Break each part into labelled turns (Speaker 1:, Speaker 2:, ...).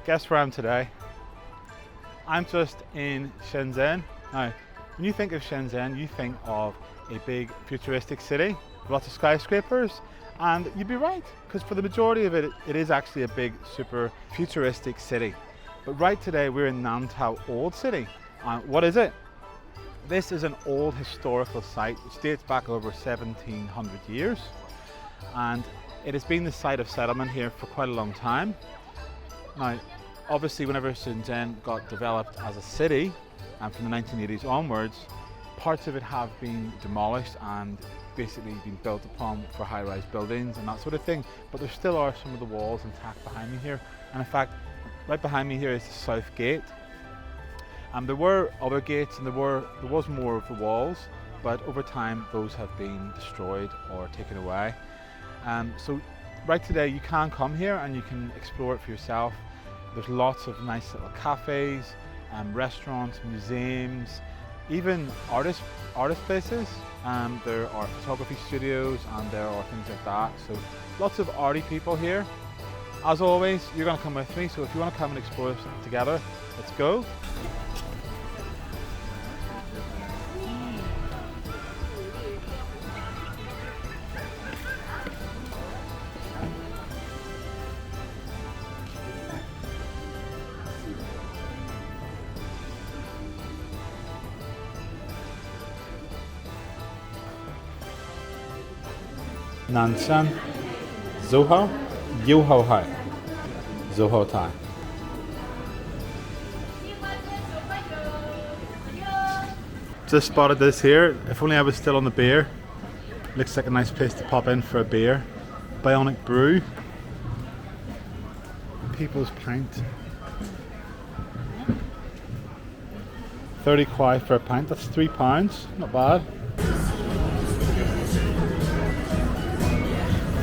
Speaker 1: Guess where I'm today? I'm just in Shenzhen. Now, when you think of Shenzhen, you think of a big futuristic city with lots of skyscrapers, and you'd be right, because for the majority of it, it is actually a big, super futuristic city. But right today, we're in Nantou Old City. What is it? This is an old historical site which dates back over 1700 years, and it has been the site of settlement here for quite a long time. Now, obviously, whenever Shenzhen got developed as a city, and from the 1980s onwards, parts of it have been demolished and basically been built upon for high-rise buildings and that sort of thing. But there still are some of the walls intact behind me here. And in fact, right behind me here is the south gate. There were other gates, and there was more of the walls, but over time those have been destroyed or taken away. So right today you can come here and you can explore it for yourself. There's lots of nice little cafes, restaurants, museums, even artist places. There are photography studios and there are things like that. So lots of arty people here. As always, you're going to come with me, so if you want to come and explore something together, let's go. Nanshan, Zohao, Yohao Hai, Zohao Tai. Just spotted this here. If only I was still on the beer. Looks like a nice place to pop in for a beer. Bionic Brew. People's Pint. 30 kwai for a pint, that's £3, not bad.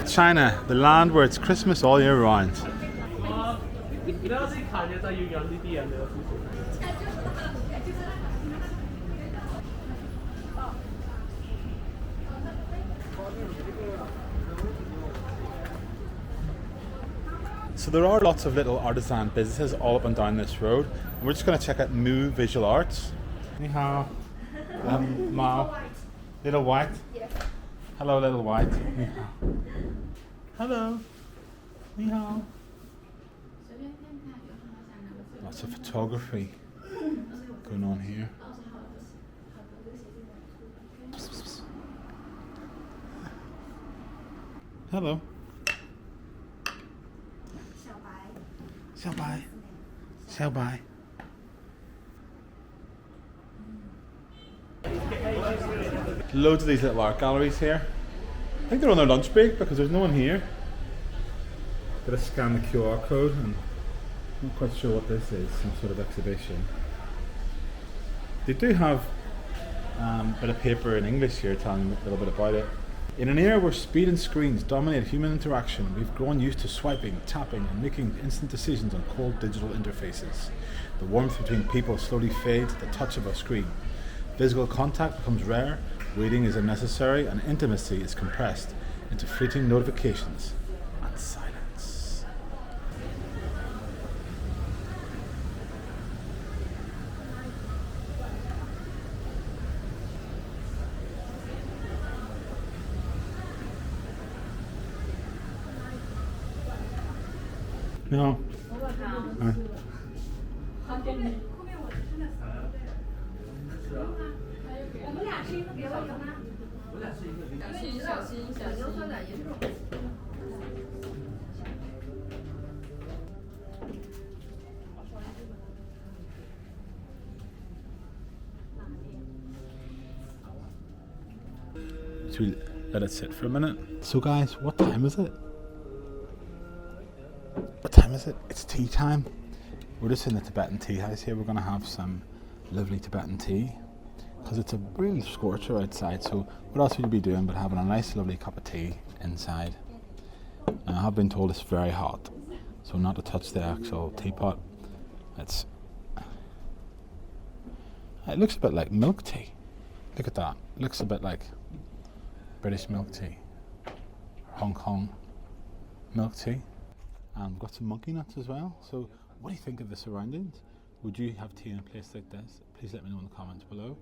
Speaker 1: China, the land where it's Christmas all year round. So there are lots of little artisan businesses all up and down this road. And we're just going to check out Mu Visual Arts. Ni hao. Mao. Little White. Yes. Hello, Little White. Ni hao. Hello. Ni hao. Lots of photography going on here. Hello. 小白，小白。Loads of these little art galleries here. I think they're on their lunch break because there's no one here. Gotta scan the QR code, and I'm not quite sure what this is, some sort of exhibition. They do have a bit of paper in English here telling a little bit about it. In an era where speed and screens dominate human interaction, we've grown used to swiping, tapping, and making instant decisions on cold digital interfaces. The warmth between people slowly fades at the touch of a screen. Physical contact becomes rare, waiting is unnecessary, and intimacy is compressed into fleeting notifications and silence. No. So we let it sit for a minute. So guys, what time is it? What time is it? It's tea time. We're just in the Tibetan tea house here. We're going to have some lovely Tibetan tea because it's a real scorcher outside. So what else would you be doing but having a nice lovely cup of tea inside? And I have been told it's very hot, so not to touch the actual teapot. It looks a bit like milk tea. Look at that. It looks a bit like British milk tea, Hong Kong milk tea. We've got some monkey nuts as well. So What do you think of the surroundings? Would you have tea in a place like this? Please let me know in the comments below.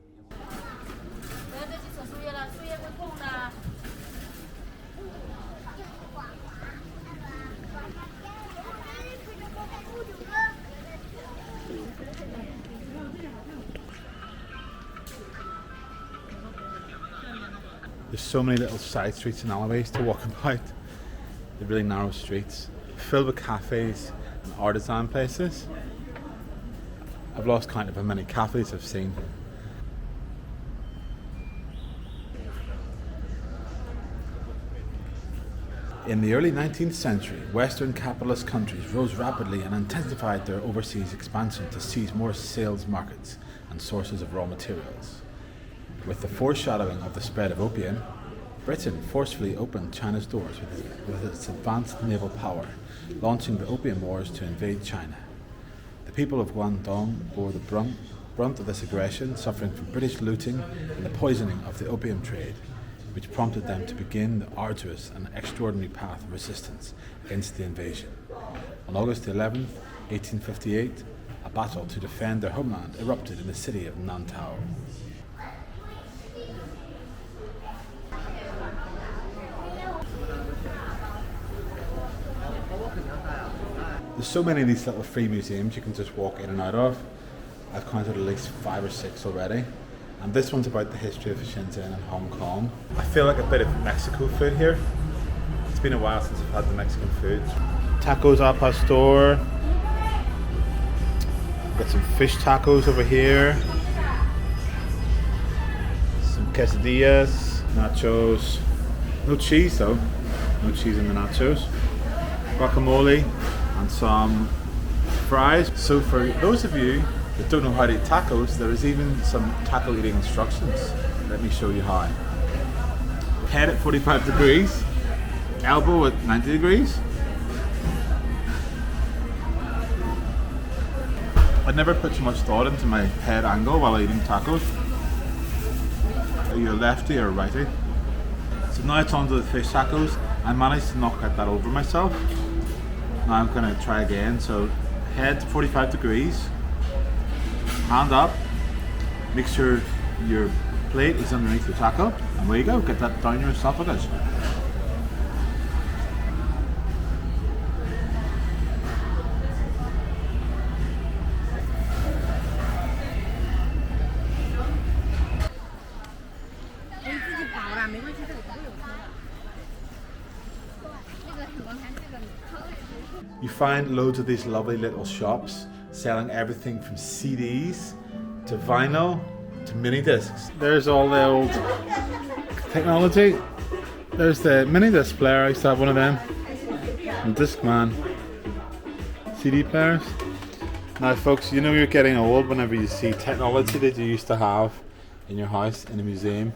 Speaker 1: There's so many little side streets and alleyways to walk about. They're really narrow streets, filled with cafes and artisan places. I've lost count of how many cafes I've seen. In the early 19th century, Western capitalist countries rose rapidly and intensified their overseas expansion to seize more sales markets and sources of raw materials. With the foreshadowing of the spread of opium, Britain forcefully opened China's doors with its advanced naval power, launching the Opium Wars to invade China. The people of Guangdong bore the brunt of this aggression, suffering from British looting and the poisoning of the opium trade, which prompted them to begin the arduous and extraordinary path of resistance against the invasion. On August 11, 1858, a battle to defend their homeland erupted in the city of Nantau. There's so many of these little free museums you can just walk in and out of. I've counted at least 5 or 6 already. And this one's about the history of Shenzhen and Hong Kong. I feel like a bit of Mexico food here. It's been a while since I've had the Mexican food. Tacos al pastor. Got some fish tacos over here. Some quesadillas, nachos. No cheese though. No cheese in the nachos. Guacamole and some fries. So for those of you that don't know how to eat tacos, there is even some taco eating instructions. Let me show you how. Head at 45 degrees, elbow at 90 degrees. I never put too much thought into my head angle while eating tacos. Are you a lefty or a righty? So now it's on to the fish tacos. I managed to knock that over myself. Now I'm going to try again. So head to 45 degrees, hand up, make sure your plate is underneath your taco, and there you go, get that down your esophagus. You find loads of these lovely little shops selling everything from CDs to vinyl to mini discs. There's all the old technology. There's the mini disc player. I used to have one of them. And Discman. CD players. Now folks, you know you're getting old whenever you see technology that you used to have in your house in a museum.